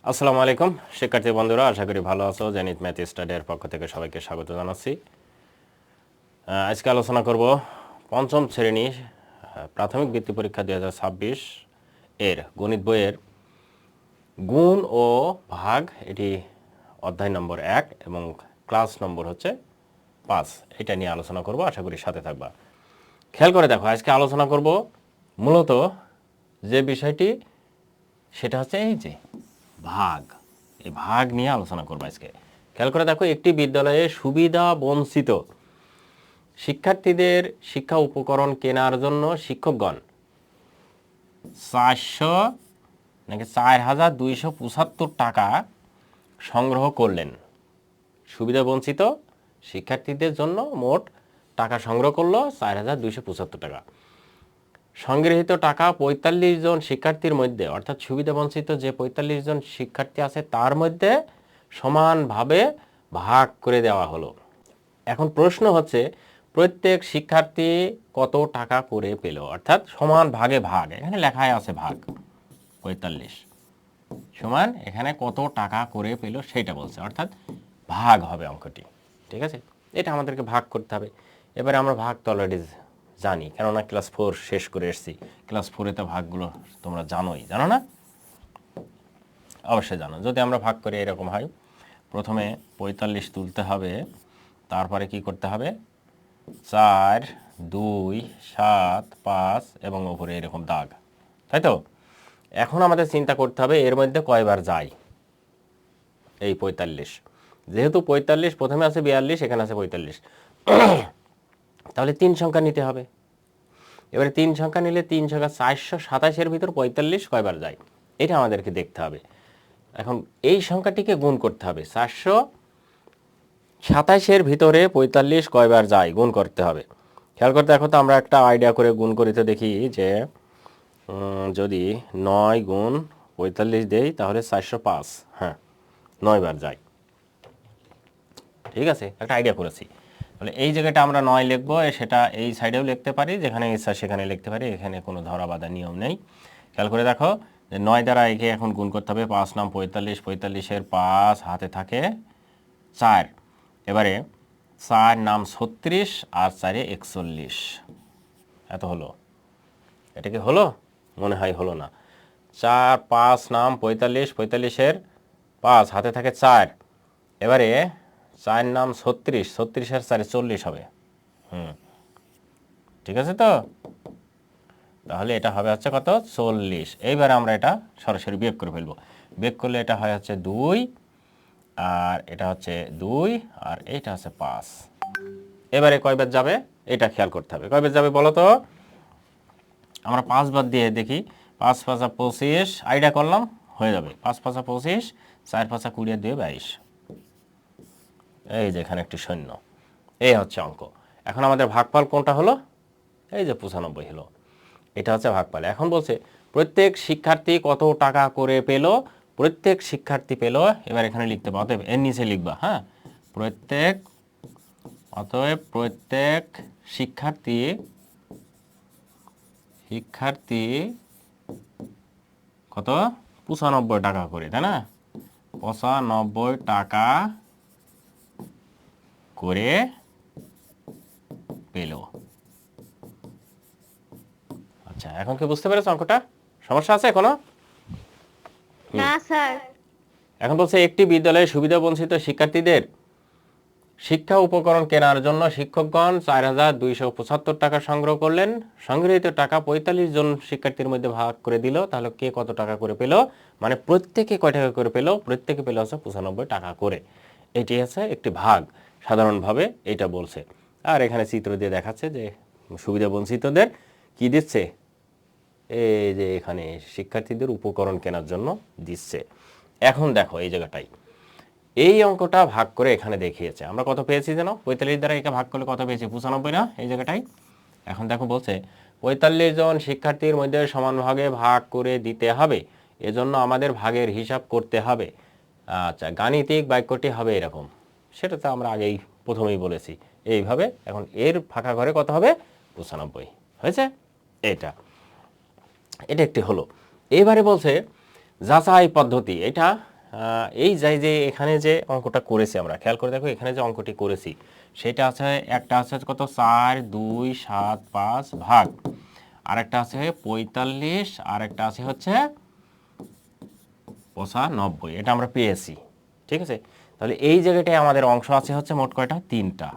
আসসালামু আলাইকুম শিক্ষার্থী বন্ধুরা, আশা করি ভালো আছো। জেনিথ ম্যাথ স্টাডির পক্ষ থেকে সবাইকে স্বাগত জানাচ্ছি। আজকে আলোচনা করব পঞ্চম শ্রেণী প্রাথমিক বৃত্তি পরীক্ষা 2026 এর গণিত বইয়ের গুণ ও ভাগ, এটি অধ্যায় নম্বর 1 এবং ক্লাস নম্বর হচ্ছে 5। এটা নিয়ে আলোচনা করব, আশা করি সাথে থাকবা। খেয়াল করে দেখো, আজকে আলোচনা করব মূলত যে বিষয়টি সেটা হচ্ছে এই যে ভাগ। এই ভাগ নিয়ে আলোচনা করবো আজকে। খেয়াল করে দেখো, একটি বিদ্যালয়ে সুবিধা বঞ্চিত শিক্ষার্থীদের শিক্ষা উপকরণ কেনার জন্য শিক্ষকগণ 4,275 টাকা সংগ্রহ করলেন। সুবিধা বঞ্চিত শিক্ষার্থীদের জন্য মোট টাকা সংগ্রহ করলো 4,275 টাকা। সংগৃহীত টাকা 45 জন শিক্ষার্থীর মধ্যে, অর্থাৎ সুবিধাবঞ্চিত যে 45 জন শিক্ষার্থী আছে তার মধ্যে সমানভাবে ভাগ করে দেওয়া হলো। এখন প্রশ্ন হচ্ছে, প্রত্যেক শিক্ষার্থী কত টাকা করে পেল, অর্থাৎ সমান ভাগে ভাগ। এখানে লেখাই আছে ভাগ 45 সমান এখানে কত টাকা করে পেল সেটা বলছে, অর্থাৎ ভাগ হবে অঙ্কটি। ঠিক আছে, এটা আমাদেরকে ভাগ করতে হবে। এবারে আমরা ভাগ তো অলরেডি জানি, কেননা ক্লাস 4 শেষ করে এসেছি। ক্লাস 4-এ তো ভাগগুলো তোমরা জানোই, জানো না? অবশ্যই জানো। যদি আমরা ভাগ করে এরকম হয়, প্রথমে 45 তুলতে হবে, তারপরে কি করতে হবে 4, 2, 7, 5 এবং উপরে এরকম দাগ, তাই তো? এখন আমাদের চিন্তা করতে হবে এর মধ্যে কয়বার যায় এই 45। যেহেতু 45 প্রথমে আছে 42, এখানে আছে 45, তাহলে 3 সংখ্যা নিতে হবে। এবারে 3 সংখ্যা নিলে 3 সংখ্যা 427-এর ভিতর 45 কয়বার যায় এটা আমাদেরকে দেখতে হবে। এখন এই সংখ্যাটিকে গুণ করতে হবে, 427-এর ভিতরে 45 কয়বার যায় গুণ করতে হবে। খেয়াল করতে দেখো তো, আমরা একটা আইডিয়া করে গুণ করিতে দেখি যে যদি 9 গুণ 45 দেই তাহলে 405, হ্যাঁ 9 বার যায়। ঠিক আছে, একটা আইডিয়া করেছি। তাহলে এই জায়গাটা আমরা 9 লিখবো, সেটা এই সাইডেও লিখতে পারি, যেখানে ইচ্ছা সেখানে লিখতে পারি, এখানে কোনো ধরা বাঁধা নিয়ম নেই। খেয়াল করে দেখো যে 9 দ্বারা একে এখন গুণ করতে হবে। 5 নাম 45, 45-এর 5 হাতে থাকে 4। এবারে 4 নাম 36 আর 4-এ 41, এত হলো। এটা কি হলো? মনে হয় হলো না। 4, 5 নাম 45, 45-এর 5 হাতে থাকে 4। এবারে 4 নাম 36, 36-এর 4-এ 40 হবে। ঠিক আছে তো? তাহলে এটা হবে হচ্ছে কত? 40। এইবারে আমরা এটা সরাসরি বিয়োগ করে ফেলবো। বিয়োগ করলে এটা হয় হচ্ছে 2, আর এটা হচ্ছে 2, আর এইটা হচ্ছে 5। এবারে কয়বার যাবে এটা খেয়াল করতে হবে। কয়বার যাবে বলো তো? আমরা 5 বার দিয়ে দেখি। 5 5 25, আইডিয়া করলাম, হয়ে যাবে। 5 5 25, 4 5 20, 2 22। এই যে এখানে একটি শূন্য, এই হচ্ছে অঙ্ক। এখন আমাদের ভাগফল কোনটা হলো? এই যে 95 হলো, এটা হচ্ছে ভাগফল। এখন বলছে প্রত্যেক শিক্ষার্থী কত টাকা করে পেল। প্রত্যেক শিক্ষার্থী পেল, এবার এখানে লিখতে পারো, অতএব এর নিচে লিখবা, হ্যাঁ প্রত্যেক, অতএব প্রত্যেক শিক্ষার্থী কত? 95 টাকা করে, তাই না? 95 টাকা করে পেল। আচ্ছা, এখন কি বুঝতে পেরেছো অঙ্কটা? সমস্যা আছে এখনো? না স্যার। এখন বলছে একটি বিদ্যালয়ে সুবিধাবঞ্চিত শিক্ষার্থীদের শিক্ষা উপকরণ কেনার জন্য শিক্ষকগণ 4,275 টাকা সংগ্রহ করলেন। সংগৃহীত টাকা 45 জন শিক্ষার্থীর মধ্যে ভাগ করে দিল। তাহলে কে কত টাকা করে পেল, মানে প্রত্যেকে কয় টাকা করে পেল? প্রত্যেকে পেল হচ্ছে 95 টাকা করে। এটি আছে একটি ভাগ, সাধারণভাবে এটা বলছে। আর এখানে চিত্র দিয়ে দেখাচ্ছে যে সুবিধাবঞ্চিতদের কি দিচ্ছে, এই যে এখানে শিক্ষার্থীদের উপকরণ কেনার জন্য দিচ্ছে। এখন দেখো এই জায়গাটাই এই অঙ্কটা ভাগ করে এখানে দেখিয়েছে। আমরা কত পেয়েছি যেন? 45 দ্বারা একে ভাগ করলে কত পেয়েছি? 95 না? এই জায়গাটাই। এখন দেখো বলছে 45 জন শিক্ষার্থীর মধ্যে সমান ভাগে ভাগ করে দিতে হবে, এজন্য আমাদের ভাগের হিসাব করতে হবে। আচ্ছা, গাণিতিক বাক্যটি হবে এরকম। সেটা তো আমরা আগেই প্রথমেই বলেছি এইভাবে। এখন এর ফাঁকা ঘরে কত হবে? 95 হয়েছে। এটা একটি হলো। এবারে বলছে যাচাই পদ্ধতি। এটা এই যাই যে এখানে যে অঙ্কটা করেছি আমরা, খেয়াল করে দেখো এখানে যে অঙ্কটি করেছি সেটা আছে, একটা আছে কত 4, 2, 7, 5 ভাগ, আর একটা আছে 45, আর একটা আছে হচ্ছে 95, এটা আমরা পেয়েছি। ঠিক আছে, তাহলে এই জায়গাটায় আমাদের অংশ আছে হচ্ছে মোট কয়টা, তিনটা,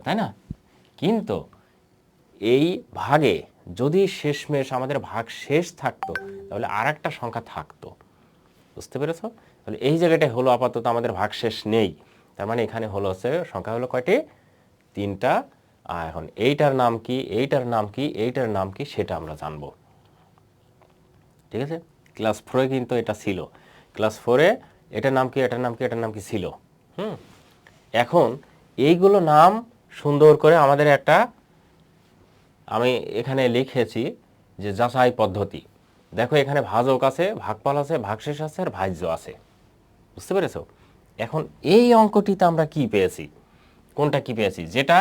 তাই না? কিন্তু এই ভাগে যদি শেষমেশ আমাদের ভাগ শেষ থাকতো তাহলে আর একটা সংখ্যা থাকতো, বুঝতে পেরেছ? তাহলে এই জায়গাটায় হলো আপাতত আমাদের ভাগ শেষ নেই, তার মানে এখানে হলো হচ্ছে সংখ্যা হলো কয়টি, তিনটা। আর এখন এইটার নাম কি, এইটার নাম কি, এইটার নাম কি সেটা আমরা জানবো। ঠিক আছে, ক্লাস 4-এ কিন্তু এটা ছিল, ক্লাস 4-এ এটার নাম কি, এটার নাম কি, এটার নাম কি ছিল। এখন এইগুলো নাম সুন্দর করে আমাদের একটা, আমি এখানে লিখেছি যে যাচাই পদ্ধতি। দেখো এখানে ভাজক আছে, ভাগফল আছে, ভাগশেষ আছে, আর ভাজ্য আছে, বুঝতে পেরেছো? এখন এই অঙ্কটিতে আমরা কি পেয়েছি, কোনটা কি পেয়েছি, যেটা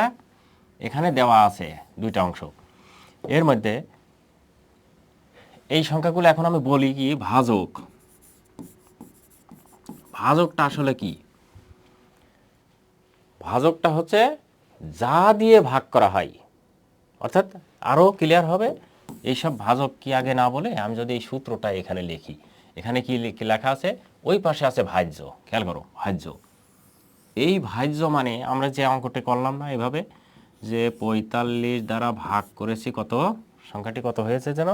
এখানে দেওয়া আছে দুইটা অংশ, এর মধ্যে এই সংখ্যাগুলো এখন আমি বলি কি ভাজক। ভাজকটা আসলে কি? ভাজকটা হচ্ছে যা দিয়ে ভাগ করা হয়, অর্থাৎ আরও ক্লিয়ার হবে এইসব ভাজক কি আগে না বলে আমি যদি এই সূত্রটা এখানে লিখি, এখানে কি লেখা আছে, ওই পাশে আছে ভাজ্য, খেয়াল করো ভাজ্য। এই ভাজ্য মানে আমরা যে অঙ্কটি করলাম না এভাবে, যে 45 দ্বারা ভাগ করেছি কত, সংখ্যাটি কত হয়েছে যেন,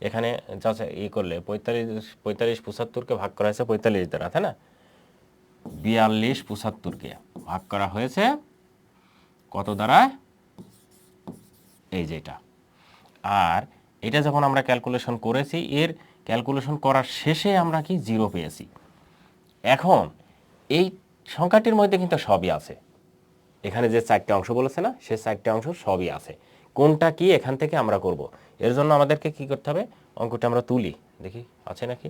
এখানে যা করলে 45 75-কে ভাগ করা হয়েছে 45 দ্বারা, তাই না? 42 75-কে ভাগ করা হয়েছে কত দ্বারা, এই যেটা। আর এটা যখন আমরা ক্যালকুলেশন করেছি, এর ক্যালকুলেশন করার শেষে আমরা কি 0 পেয়েছি। এখন এই সংখ্যাটির মধ্যে কিন্তু সবই আছে, এখানে যে 4টে অংশ বলেছে না, সে 4টে অংশ সবই আছে। কোনটা কি এখান থেকে আমরা করব, এর জন্য আমাদেরকে কি করতে হবে, অঙ্কটি আমরা তুলি দেখি আছে নাকি,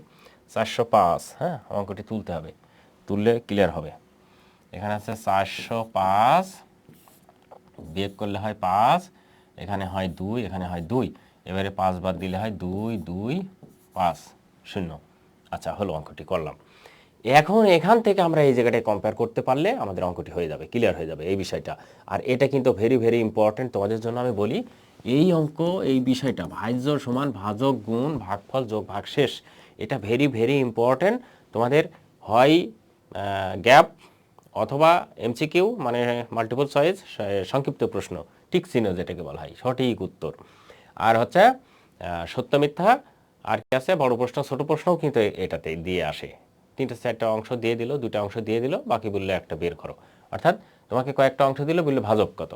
405, হ্যাঁ অঙ্কটি তুলতে হবে, তুললে ক্লিয়ার হবে। এখানে আছে 405, বিয়োগ করলে হয় 5, এখানে হয় 2, এখানে হয় 2, এবারে 5 বাদ দিলে হয় 2, 2, 5, 0। আচ্ছা হলো, অঙ্কটি করলাম। এখন এখান থেকে আমরা এই জায়গাটায় কম্পেয়ার করতে পারলে আমাদের অঙ্কটি হয়ে যাবে, ক্লিয়ার হয়ে যাবে এই বিষয়টা। আর এটা কিন্তু ভেরি ভেরি ইম্পর্টেন্ট তোমাদের জন্য, আমি বলি এই অঙ্ক, এই বিষয়টা ভাজ্য সমান ভাজক গুণ ভাগফল যোগ ভাগশেষ, এটা ভেরি ভেরি ইম্পর্টেন্ট তোমাদের, হয় গ্যাপ অথবা এমসিকিউ মানে মাল্টিপল চয়েস সংক্ষিপ্ত প্রশ্ন, টিক চিহ্ন যেটাকে বলা হয়, সঠিক উত্তর। আর হচ্ছে সত্য মিথ্যা, আর কি আছে বড় প্রশ্ন ছোট প্রশ্নও কিন্তু এটাতে দিয়ে আসে। 3-4টা অংশ দিয়ে দিল, 2টা অংশ দিয়ে দিল, বাকি বললে একটা বের করো। অর্থাৎ তোমাকে কয়েকটা অংশ দিল, বললে ভাজক কত,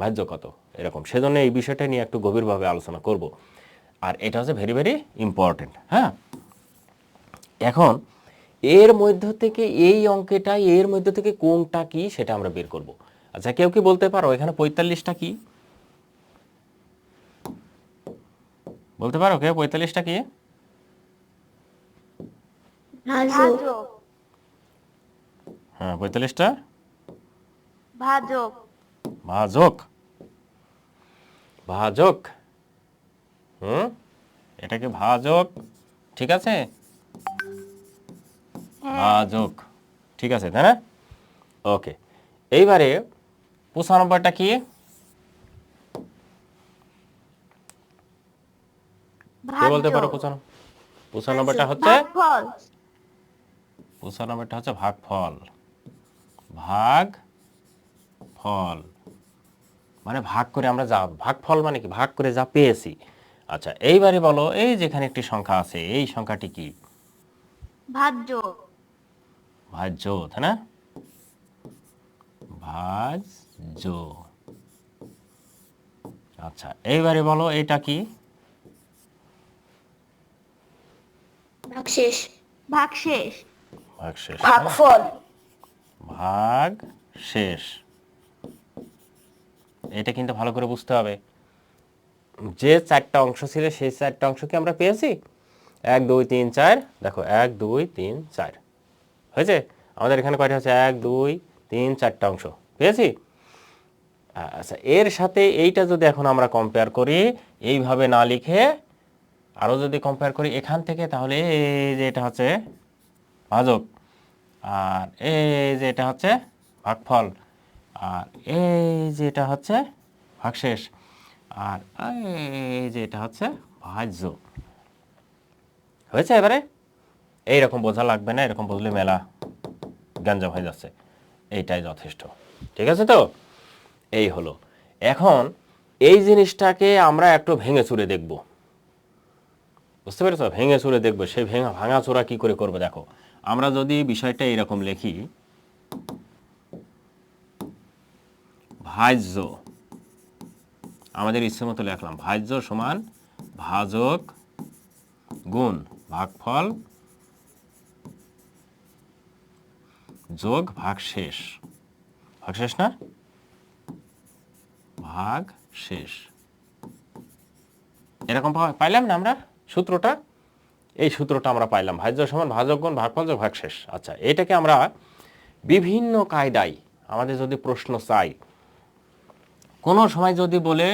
ভাজ্য কত, এরকম। সেজন্য এই বিষয়টা নিয়ে একটু গভীরভাবে আলোচনা করব, আর এটা হচ্ছে ভেরি ভেরি ইম্পর্টেন্ট। হ্যাঁ, এখন এর মধ্য থেকে এই অঙ্কটা, এর মধ্য থেকে কোনটা কি সেটা আমরা বের করব। আচ্ছা কেউ কি বলতে পারো এখানে 45টা কি, বলতে পারো কেউ 45টা কি? ভাজক। হ্যাঁ 45টা ভাজক। ভাজক, ভাজক, এটাকে ভাজক, ঠিক আছে, ভাজক, ঠিক আছে তাই না? ওকে, এইবারে 95টা কি, কে বলতে পারো? 95টা হচ্ছে, ভাগফল। 95টা হচ্ছে ভাগফল, ভাগ ফল মানে ভাগ করে আমরা যা, ভাগফল মানে কি, ভাগ করে যা পেয়েছি। আচ্ছা এইবারে বলো, এই যেখানে একটি সংখ্যা আছে, এই সংখ্যাটি কি? ভাজ্য। ভাজ্য, তাই না? ভাজ্য। আচ্ছা এইবারে বলো এটা কি? ভাগশেষ। ভাগশেষ। ভাগশেষ, ভাগফল। ভাগ শেষ। এটা কিন্তু ভালো করে বুঝতে হবে, যে 4টা অংশ ছিল সেই 4টা অংশকে আমরা পেয়েছি 1 2 3 4, দেখো 1 2 3 4 হয়েছে। আমাদের এখানে কয়টা হচ্ছে, 1 2 3 4টা অংশ পেয়েছি। আচ্ছা এর সাথে এইটা যদি এখন আমরা কম্পেয়ার করি, এইভাবে না লিখে আরও যদি কম্পেয়ার করি এখান থেকে, তাহলে এই যে এটা হচ্ছে ভাজক, আর এই যে এটা হচ্ছে ভাগফল, আর এই যে এটা হচ্ছে ভাগশেষ, আর এই যে এটা হচ্ছে ভাজ্য। হয়েছে? এবারে এইরকম বোঝা লাগবে না, এরকম বুঝলে মেলা গ্যাঞ্জাম হয়ে যাচ্ছে, এইটাই যথেষ্ট। ঠিক আছে তো? এই হলো। এখন এই জিনিসটাকে আমরা একটু ভেঙে চুরে দেখব, বুঝতে পেরেছ? ভেঙে চুরে দেখবো। সেই ভাঙা চোরা কি করে করবো দেখো। আমরা যদি বিষয়টা এরকম লিখি, ভাজ্য, আমাদের ইচ্ছে মতো লিখলাম, ভাজ্য সমান ভাজক গুণ ভাগফল যোগ ভাগশেষ। ভাগশেষ না, ভাগশেষ। এরকম পাইলাম না আমরা সূত্রটা? এই সূত্রটা আমরা পাইলাম, ভাজ্য সমান ভাজক গুণ ভাগফল যোগ ভাগশেষ। আচ্ছা, এটাকে আমরা বিভিন্ন কায়দায় আমাদের যদি প্রশ্ন চাই, কোনো সময় যদি বলে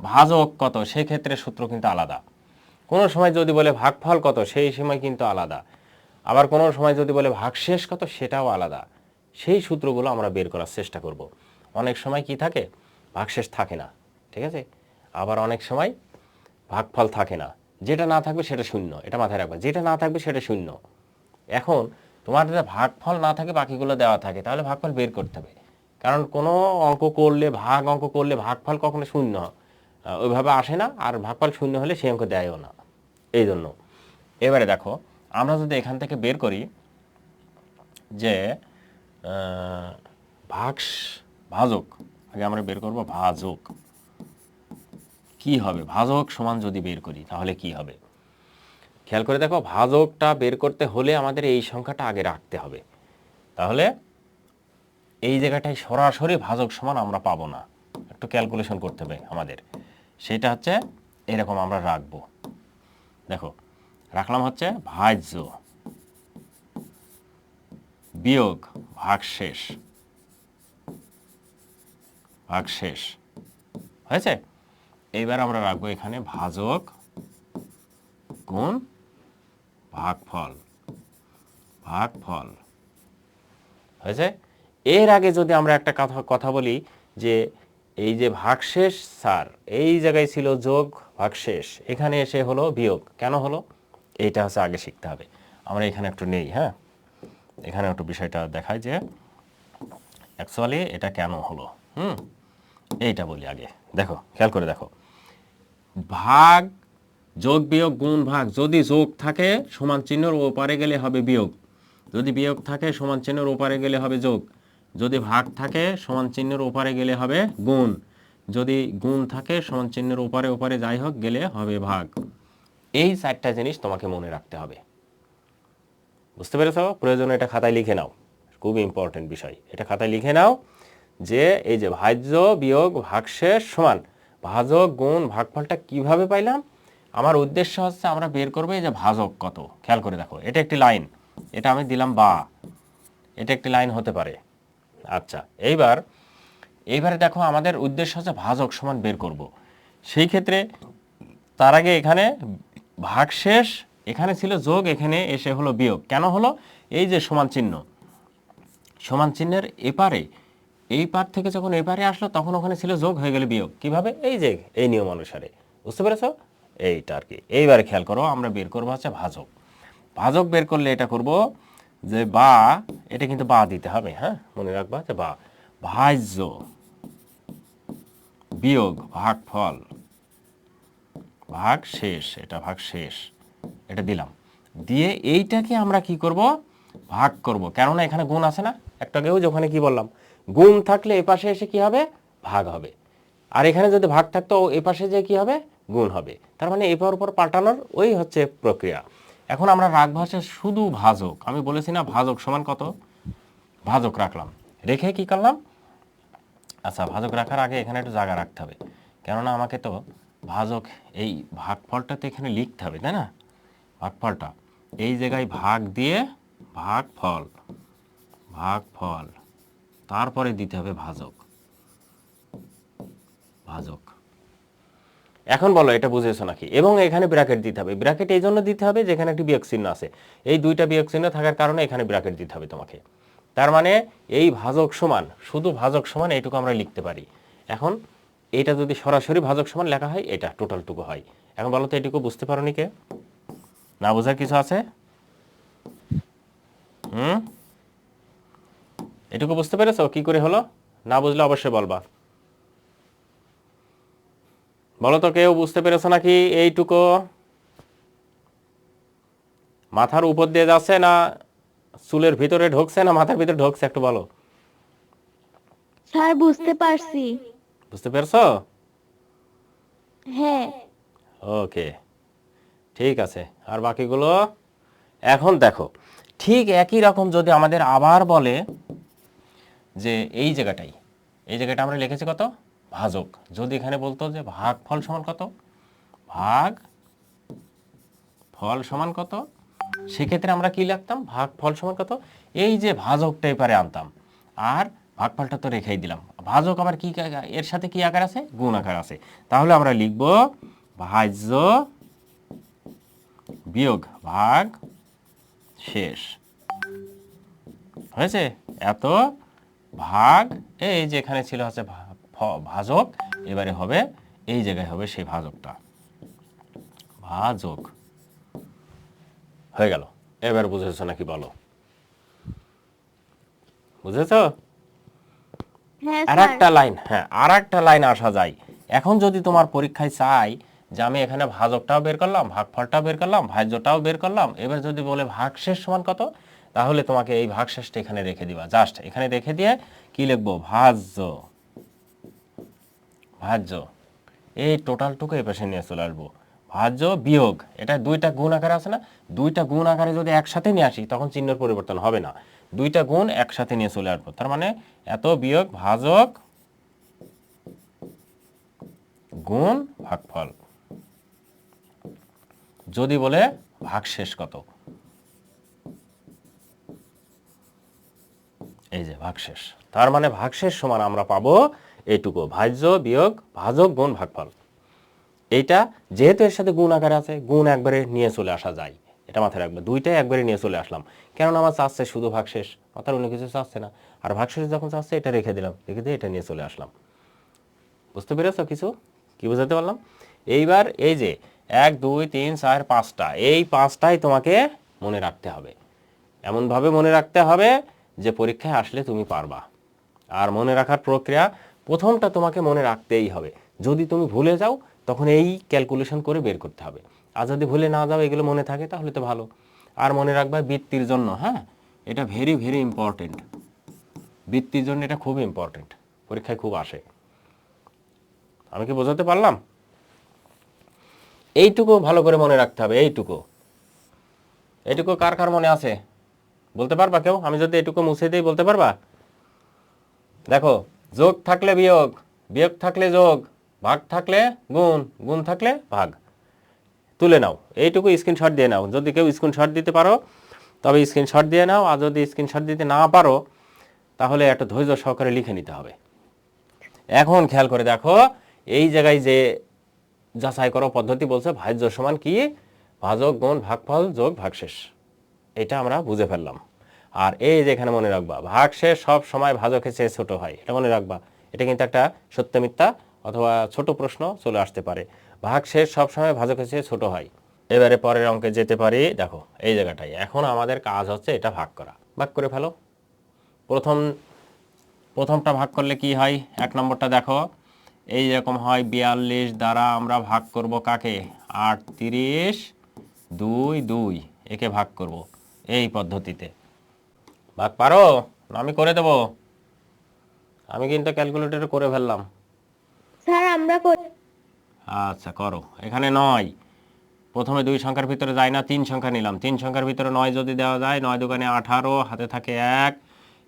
ভাজক কত, সেই ক্ষেত্রে সূত্র কিন্তু আলাদা। কোনো সময় যদি বলে ভাগফল কত, সেই সময় কিন্তু আলাদা। আবার কোনো সময় যদি বলে ভাগশেষ কত, সেটাও আলাদা। সেই সূত্রগুলো আমরা বের করার চেষ্টা করব। অনেক সময় কি থাকে, ভাগশেষ থাকে না, ঠিক আছে? আবার অনেক সময় ভাগফল থাকে না, যেটা না থাকবে সেটা শূন্য, এটা মাথায় রাখবে, যেটা না থাকবে সেটা শূন্য। এখন তোমার যদি ভাগফল না থাকে, বাকিগুলো দেওয়া থাকে, তাহলে ভাগফল বের করতে হবে। কারণ কোনো অঙ্ক করলে, অঙ্ক করলে ভাগফল কখনো শূন্য ওইভাবে আসে না, আর ভাগফল শূন্য হলে সেই অঙ্ক দেয়ও না। এই জন্য এবারে দেখো, আমরা যদি এখান থেকে বের করি যে ভাজক, আগে আমরা বের করব ভাজক কি হবে। ভাজক সমান যদি বের করি তাহলে কি হবে, খেয়াল করে দেখো। ভাজকটা বের করতে হলে আমাদের এই সংখ্যাটা আগে রাখতে হবে। তাহলে এই জায়গাটায় সরাসরি ভাজক সমান আমরা পাবো না, একটু ক্যালকুলেশন করতে হবে আমাদের। সেটা হচ্ছে এরকম আমরা রাখবো। দেখো, রাখলাম হচ্ছে ভাজ্য বিয়োগ ভাগশেষ। ভাগশেষ হয়েছে? এইবার আমরা রাখবো এখানে ভাজক গুণ ভাগফল। ভাগফল হয়েছে? এর আগে যদি আমরা একটা কথা বলি যে এই যে ভাগশেষ স্যার, এই জায়গায় ছিল যোগ ভাগশেষ, এখানে এসে হলো বিয়োগ, কেন হলো এইটা হচ্ছে আগে শিখতে হবে। আমরা এখানে একটু নেই, হ্যাঁ, এখানে একটু বিষয়টা দেখায় যে অ্যাকচুয়ালি এটা কেন হলো। এইটা বলি আগে। দেখো, খেয়াল করে দেখো, ভাগ যোগ বিয়োগ গুণ ভাগ, যদি যোগ থাকে সমান চিহ্নর ওপারে গেলে হবে বিয়োগ, যদি বিয়োগ থাকে সমান চিহ্নের ওপারে গেলে হবে যোগ, যদি ভাগ থাকে সমান চিহ্নের ওপারে গেলে হবে গুণ, যদি গুণ থাকে সমান চিহ্নের ওপারে ওপারে যাই হোক গেলে হবে ভাগ। এই চারটা জিনিস তোমাকে মনে রাখতে হবে, বুঝতে পেরেছ? প্রয়োজনে এটা খাতায় লিখে নাও, খুব ইম্পর্টেন্ট বিষয়, এটা খাতায় লিখে নাও যে এই যে ভাজ্য বিয়োগ ভাগশেষ সমান ভাজক গুণ ভাগফলটা কিভাবে পাইলাম। আমার উদ্দেশ্য হচ্ছে আমরা বের করবো এই যে ভাজক কত। খেয়াল করে দেখো, এটা একটি লাইন, এটা আমি দিলাম বা, এটা একটি লাইন হতে পারে। আচ্ছা, এইবারে দেখো, আমাদের উদ্দেশ্য হচ্ছে ভাজক সমান বের করব। সেই ক্ষেত্রে তার আগে এখানে ভাগশেষ, এখানে ছিল যোগ, এখানে এসে হলো বিয়োগ, কেন হলো? এই যে সমান চিহ্ন, সমান চিহ্নের এপারে, এই পার থেকে যখন এপারে আসলো তখন ওখানে ছিল যোগ, হয়ে গেল বিয়োগ। কিভাবে? এই যে এই নিয়ম অনুসারে, বুঝতে পেরেছো? এইটা আর কি। এইবারে খেয়াল করো, আমরা বের করবো হচ্ছে ভাজক। ভাজক বের করলে এটা করব যে বা, এটা কিন্তু বা দিতে হবে, হ্যাঁ, মনে রাখবা যে বা, ভাজ্য বিয়োগ ভাগফল ভাগ শেষ, এটা ভাগ শেষ, এটা দিলাম। দিয়ে এইটাকে আমরা কি করব, ভাগ করব, কেননা এখানে গুণ আছে না, একটা আগেও যখন কি বললাম, গুণ থাকলে এপাশে এসে কি হবে, ভাগ হবে। আর এখানে যদি ভাগ থাকতো এপাশে যে কি হবে, গুণ হবে। তার মানে এপার উপর পাল্টানোর ওই হচ্ছে প্রক্রিয়া। এখন আমরা রাখবো হচ্ছে শুধু ভাজক। আমি বলেছি না ভাজক সমান কত, ভাজক রাখলাম, রেখে কি করলাম, আচ্ছা, ভাজক রাখার আগে এখানে একটু জায়গা রাখতে হবে, কেননা আমাকে তো ভাজক এই ভাগফলটা তো এখানে লিখতে হবে, তাই না? ভাগফলটা এই জায়গায় ভাগ দিয়ে ভাগফল, ভাগফল তারপরে দিতে হবে ভাজক। ভাজক এখন বলো এটা বুঝেছো নাকি? এবং এখানে ব্র্যাকেট দিতে হবে। ব্র্যাকেট এই জন্য দিতে হবে যেখানে একটি বিয়োগ চিহ্ন আছে, এই দুইটা বিয়োগ চিহ্ন থাকার কারণে এখানে ব্র্যাকেট দিতে হবে তোমাকে। তার মানে এই ভাজক সমান, শুধু ভাজক সমান এইটুকু আমরা লিখতে পারি। এখন এটা যদি সরাসরি ভাজক সমান লেখা হয় এটা টোটালটুকু হয়। এখন বলো তো এটুকু বুঝতে পারোনি কে? না বোঝার কিছু আছে? এটুকু বুঝতে পেরেছো কি করে হলো? না বুঝলে অবশ্যই বলবা। বলো তো কেউ বুঝতে পেরেছো নাকি? এইটুকু মাথার উপর দিয়ে যাচ্ছে না চুলের ভিতরে ঢুকছে না মাথার ভিতরে ঢুকছে, একটু বলো। স্যার বুঝতে পারছি। বুঝতে পেরেছো? হ্যাঁ। ওকে, ঠিক আছে। আর বাকিগুলো এখন দেখো, ঠিক একই রকম যদি আমাদের আবার বলে যে এই জায়গাটা আমরা লিখেছি কত? ভাজক। যদি এখানে বলতো যে ভাগফল সমান কত? ভাগ ফল সমান কত? সেক্ষেত্রে আমরা কি লিখতাম? ভাগফল সমান কত? এই যে ভাজকটা এপারে আনতাম, আর ভাগফলটা তো রেখেই দিলাম। ভাজক আবার কি এর সাথে কি আকার আছে? গুণ আকার আছে। তাহলে আমরা লিখব ভাজ্য বিয়োগ ভাগ শেষ। হয়েছে? এত ভাগ, এই যে এখানে ছিল হচ্ছে ভাজক, এবারে হবে এই জায়গায় হবে সেই ভাজকটা, ভাজক হয়ে গেল। এবার বুঝেছো নাকি বলো? বুঝেছো? হ্যাঁ আর স্যার। একটা লাইন, হ্যাঁ আর একটা লাইন আসা যায়। এখন যদি তোমার পরীক্ষায় চাই যে আমি এখানে ভাজকটাও বের করলাম, ভাগফলটাও বের করলাম, ভাজ্যটাও বের করলাম, এবার যদি বলে ভাগশেষ সমান কত, তাহলে তোমাকে এই ভাগশেষটা এখানে রেখে দিবা। জাস্ট এখানে রেখে দিয়ে কি লিখবো? ভাজ্য, ভাজ্য, এই টোটালটুকু এই পাশে নিয়ে চলে আসবো। ভাজ্য বিয়োগ, এটা দুইটা গুণ আকারে আছে না? দুইটা গুণ আকারে যদি একসাথে নিয়ে আসি তখন চিহ্নের পরিবর্তন হবে না, দুইটা গুণ একসাথে নিয়ে চলে আসবো। তার মানে এত বিয়োগ ভাজক গুণ ভাগফল। যদি বলে ভাগশেষ কত, এই যে ভাগশেষ, তার মানে ভাগশেষ সমান আমরা পাবো এইটুকু, ভাজ্য বিয়োগ ভাজক গুণ ভাগফল। এইটা যেহেতু এর সাথে গুণ আকারে আছে, গুণ একবারে নিয়ে চলে আসা যায়, এটা মাথায় রাখবে। দুইটাই একবারে নিয়ে চলে আসলাম, কেননা আমার চাচ্ছে শুধু ভাগশেষ, মাথার অন্য কিছু চাচ্ছে না। আর ভাগশেষ যখন চাচ্ছে এটা রেখে দিলাম, রেখে দিয়ে এটা নিয়ে চলে আসলাম। বুঝতে পেরেছ কিছু? কি বোঝাতে পারলাম? এইবার এই যে 1 2 3 4 5টা, এই পাঁচটাই তোমাকে মনে রাখতে হবে। এমনভাবে মনে রাখতে হবে যে পরীক্ষায় আসলে তুমি পারবা। আর মনে রাখার প্রক্রিয়া, প্রথমটা তোমাকে মনে রাখতেই হবে। যদি তুমি ভুলে যাও তখন এই ক্যালকুলেশন করে বের করতে হবে। আর যদি ভুলে না যাও, এগুলো মনে থাকে, তাহলে তো ভালো। আর মনে রাখবা বৃত্তির জন্য, হ্যাঁ এটা ভেরি ভেরি ইম্পর্টেন্ট। বৃত্তির জন্য এটা খুব ইম্পর্টেন্ট, পরীক্ষায় খুব আসে। আমি কি বোঝাতে পারলাম? এইটুকু ভালো করে মনে রাখতে হবে। এইটুকু এইটুকু কার কার মনে আছে বলতে পারবা কেউ? আমি যদি এইটুকু মুছে দিই বলতে পারবা? দেখো, যোগ থাকলে বিয়োগ, বিয়োগ থাকলে যোগ, ভাগ থাকলে গুণ, গুণ থাকলে ভাগ। তুলে নাও, এইটুকু স্ক্রিনশট দিয়ে নাও। যদি কেউ স্ক্রিনশট দিতে পারো তবে স্ক্রিনশট দিয়ে নাও, আর যদি স্ক্রিনশট দিতে না পারো তাহলে একটা ধৈর্য সহকারে লিখে নিতে হবে। এখন খেয়াল করে দেখো, এই জায়গায় যে যাচাই করো পদ্ধতি বলছে ভাজ্য সমান কি? ভাজক গুণ ভাগফল যোগ ভাগশেষ। এটা আমরা বুঝে ফেললাম। আর এই যে এখানে মনে রাখবা, ভাগশেষ সব সময় ভাজকের চেয়ে ছোট হয়, এটা মনে রাখবা। এটা কিন্তু একটা সত্য মিথ্যা অথবা ছোট প্রশ্ন চলে আসতে পারে। ভাগশেষ সব সময় ভাজকের চেয়ে ছোট হয়। এবারে পরের অঙ্কে যেতে পারি। দেখো এই জায়গাটায় এখন আমাদের কাজ হচ্ছে এটা ভাগ করা। ভাগ করে ফেলো। প্রথমটা ভাগ করলে কি হয়? 1 নম্বরটা দেখো, এই রকম হয় 42 দ্বারা আমরা ভাগ করব কাকে? 38 2 2, একে ভাগ করব এই পদ্ধতিতে। ভাগ পারো না আমি করে দেব? আমি কিন্তু ক্যালকুলেটরে করে ফেললাম। স্যার আমরা করি। আচ্ছা করো। এখানে 9, প্রথমে 2 সংখ্যার ভিতরে যায় না, 3 সংখ্যা নিলাম। 3 সংখ্যার ভিতরে 9 যদি দেওয়া যায়, 9 দুগুণে 18, হাতে থাকে 1।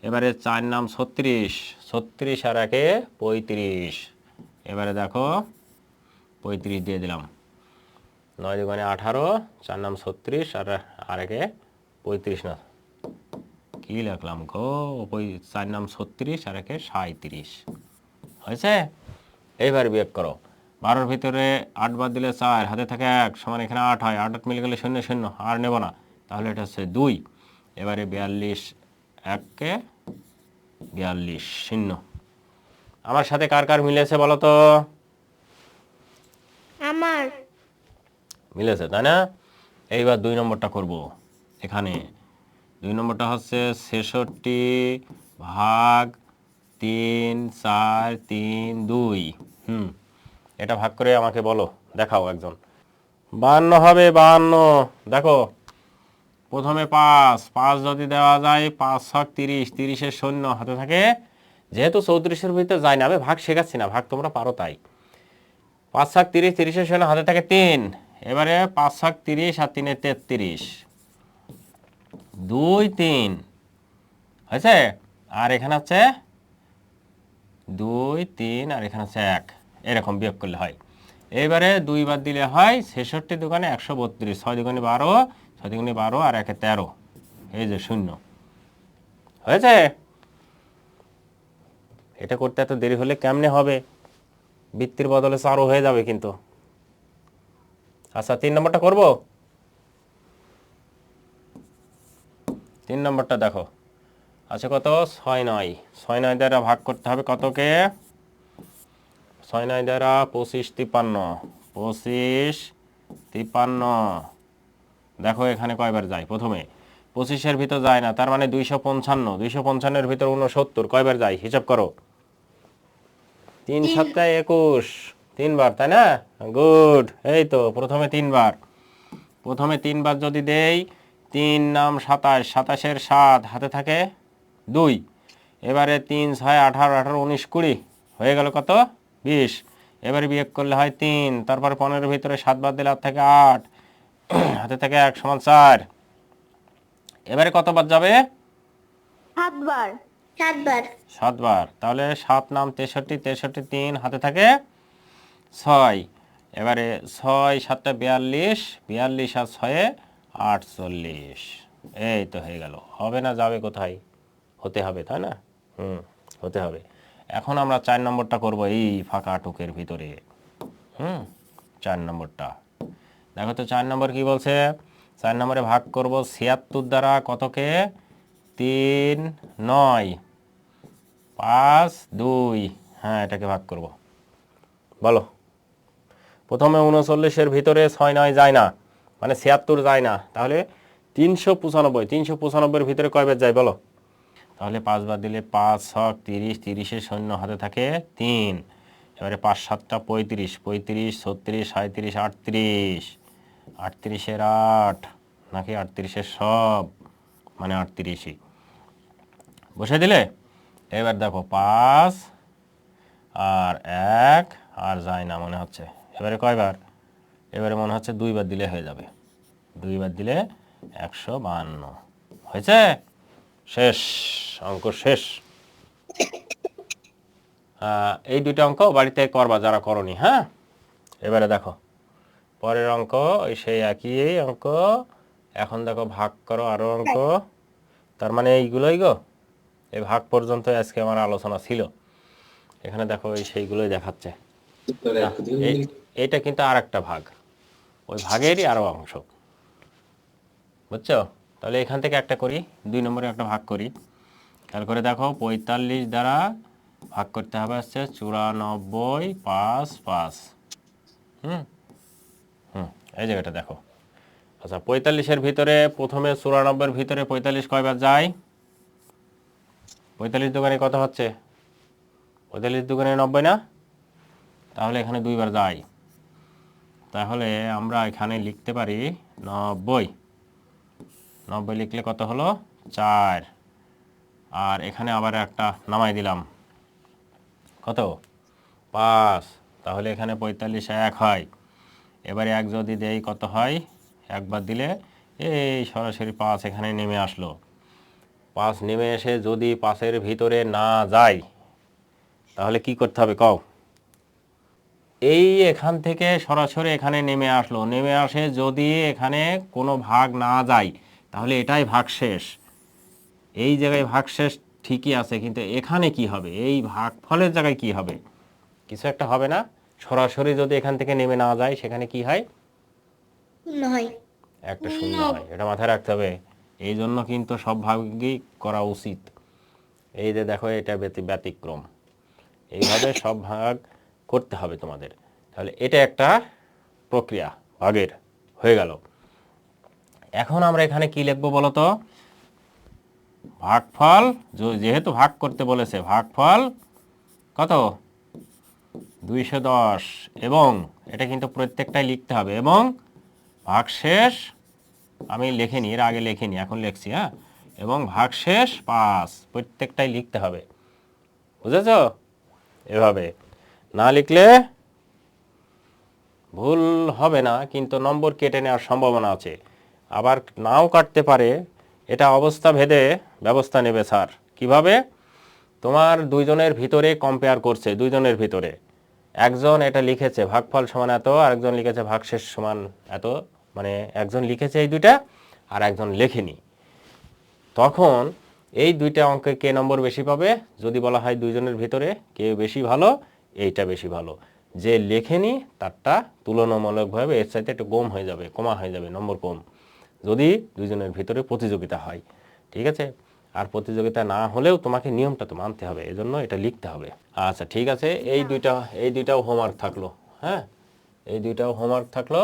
এবারে 4 নাম 36, 36 আর 1 35। এবারে দেখো 35 দিয়ে দিলাম। 9 দুগুণে 18, 4 নাম 36 আর 1 35 না, কি লিখলাম গো? 4 নাম 36 আর 1 37 হয়েছে। এইবার বিয়োগ করো। 12-র ভিতরে 8 বাদ দিলে 4, হাতে থাকে 1 সমান এখানে 8 হয়, 8 মিলে গেলে 0 0, আর নেব না, তাহলে এটা হচ্ছে 2। এবারে 42 1-কে 42 শূন্য। আমার সাথে কার কার মিলেছে বলো তো? আমার মিলেছে তাই না? এইবার 2 নম্বরটা করব। এখানে 2 নম্বরটা হচ্ছে 66 ভাগ 3 4 3 2। এটা ভাগ করে আমাকে বলো, দেখাও একজন। 52 হবে, 52। দেখো প্রথমে 5 যদি দেওয়া যায়, 5 ছক 30, 30-এর শূন্য হাতে থাকে, যেহেতু 34-এর ভিতরে যায় না, আমি ভাগ শেখাচ্ছি না, ভাগ তোমরা পারো তাই। 5 ছক 30, 30-এর শূন্য হাতে থাকে 3। এবারে 5 ছক 30 আর 3-এ 33, 2 3 হয়েছে। আর এখানে হচ্ছে 2 3 আর এখানে হচ্ছে 1, এরকম বিয়োগ করলে হয়। এইবারে 2 বাদ দিলে হয় 66 দোকানে 132, 6 দুগুণে 12, 6 দুগুণে 12 আর 1-এ 13, এই যে শূন্য হয়েছে। এটা করতে এত দেরি হলে কেমনে হবে? বৃত্তির বদলে 4ও হয়ে যাবে কিন্তু। আচ্ছা 3 নম্বরটা করব। 3 নম্বরটা দেখো আচ্ছা কত, 6 9, 6 9 দ্বারা ভাগ করতে হবে কতকে? 6 9 দ্বারা 25 53, 25 53। দেখো এখানে কয়বার যায়, প্রথমে 25-এর ভিতর যায় না, তার মানে 255, 255-এর ভিতর 69 কয়বার যায় হিসাব করো। 3 7 21, 3 বার তাই না? গুড, এই তো প্রথমে 3 বার। প্রথমে 3 বার যদি দেই, 3 নাম 27, 27-এর 7 হাতে থাকে 2। এবারে 3 6 18, 18 19 20 হয়ে গেল কত? 20। এবারে বিয়োগ করলে হয় 3, তারপরে 15-এর ভিতরে 7 বাদ দিলে হাতে থাকে 8, হাতে থাকে 1 সমান 4। এবারে কত বার যাবে? 7 বার। 7 বার। 7 বার। তাহলে 7 নাম 63, 63 3 হাতে থাকে 6। এবারে 6 7 42, 42 আর 6 48, এই তো হয়ে গেল। হবে না, যাবে কোথায়? হতে হবে তাই না? হতে হবে। এখন আমরা 4 নম্বরটা করব এই ফাঁকা টুকের ভিতরে। 4 নম্বরটা দেখো তো। 4 নম্বর কি বলছে? 4 নম্বরে ভাগ করব 76 দ্বারা কতকে? 3 9 5 2। হ্যাঁ, এটাকে ভাগ করব। বলো। প্রথমে 39-এর ভিতরে 6 9 যায় না, মানে 76 যায় না, তাহলে 395, 395-এর ভিতরে কয়বার যায় বলো। তাহলে 5 বার দিলে 5 6 30, 30-এর শূন্য হাতে থাকে 3। এবারে 5 7 35, 35 36 37 38, 38-এর 8 নাকি 38-এর সব, মানে 38ই বসে দিলে। এবার দেখো 5 আর 1 আর যায় না মনে হচ্ছে। এবারে কয়বার? এবারে মনে হচ্ছে 2 বার দিলে হয়ে যাবে। 2 বার দিলে 152 হয়েছে। শেষ, অঙ্ক শেষ। এই দুইটা অঙ্ক বাড়িতে করবা যারা করনি। হ্যাঁ, এবারে দেখো পরের অঙ্ক, ওই সেই একই অঙ্ক। এখন দেখো ভাগ করো আরও অঙ্ক। তার মানে এইগুলোই গো, এই ভাগ পর্যন্ত আজকে আমার আলোচনা ছিল। এখানে দেখো এই সেইগুলোই দেখাচ্ছে। এইটা কিন্তু আর একটা ভাগ, ওই ভাগেরই আরও অংশ, বুঝছো? তাহলে এখান থেকে একটা করি, 2 নম্বরে একটা ভাগ করি। তাহলে করে দেখো 45 দ্বারা ভাগ করতে হবে হচ্ছে 94 5 5। এই জায়গাটা দেখো। আচ্ছা 45-এর ভিতরে প্রথমে 94-এর ভিতরে 45 কয়বার যায়? 45 দোকানে কত হচ্ছে? 45 দোকানে 90 না? তাহলে এখানে 2 বার যায়। তাহলে আমরা এখানে লিখতে পারি 90। 90 লিখলে কত হলো? 4। আর এখানে আবার একটা নামাই দিলাম, কত? 5। তাহলে এখানে 45 1 হয়। এবারে 1 যদি দেই কত হয়? একবার দিলে এই সরাসরি 5 এখানে নেমে আসলো। 5 নেমে এসে যদি 5-এর ভিতরে না যায়, তাহলে কি করতে হবে কও? এই এখান থেকে সরাসরি এখানে নেমে আসলো, নেমে আসে যদি এখানে কোনো ভাগ না যায়, তাহলে এটাই ভাগশেষ। এই জায়গায় ভাগশেষ ঠিকই আছে, কিন্তু এখানে কি হবে? এই ভাগফলের জায়গায় কি হবে? কিছু একটা হবে না? সরাসরি যদি এখান থেকে নেমে না যায় সেখানে কি হয়? শূন্য হয়। একটা শূন্য হয়, এটা মাথায় রাখতে হবে। এই জন্য কিন্তু সব ভাগই করা উচিত। এই যে দেখো, এটা ব্যতিক্রম, এইভাবে সব ভাগ করতে হবে তোমাদের। তাহলে এটা একটা প্রক্রিয়া ভাগের হয়ে গেল। এখন আমরা এখানে কি লিখবো বলো তো? ভাগফল, যেহেতু ভাগ করতে বলেছে, ভাগফল কত? 210, এবং এটা কিন্তু প্রত্যেকটাই লিখতে হবে, এবং ভাগশেষ আমি লিখিনি, এর আগে লিখিনি, এখন লিখছি, হ্যাঁ, এবং ভাগশেষ 5, প্রত্যেকটাই লিখতে হবে। বুঝেছ? এভাবে না লিখলে ভুল হবে না, কিন্তু নম্বর কেটে নেওয়ার সম্ভাবনা আছে, আবার নাও কাটতে পারে। এটা অবস্থা ভেদে ব্যবস্থা নেবে স্যার। কিভাবে? তোমার দুইজনের ভিতরে কম্পেয়ার করছে, দুইজনের ভিতরে একজন এটা লিখেছে ভাগফল সমান এত, আরেকজন লিখেছে ভাগশেষ সমান এত, মানে একজন লিখেছে এই দুইটা আর একজন লেখেনি। তখন এই দুইটা অঙ্কে কে নম্বর বেশি পাবে? যদি বলা হয় দুইজনের ভিতরে কে বেশি ভালো, এইটা বেশি ভালো। যে লেখেনি তারটা তুলনামূলকভাবে এর সাথে একটু কম হয়ে যাবে, কমা হয়ে যাবে, নম্বর কম, যদি দুইজনের ভিতরে প্রতিযোগিতা হয়। ঠিক আছে? আর প্রতিযোগিতা না হলেও তোমাকে নিয়মটা তো মানতে হবে, এজন্য এটা লিখতে হবে। আচ্ছা ঠিক আছে, এই দুইটাও হোমওয়ার্ক থাকলো। হ্যাঁ, এই দুইটাও হোমওয়ার্ক থাকলো।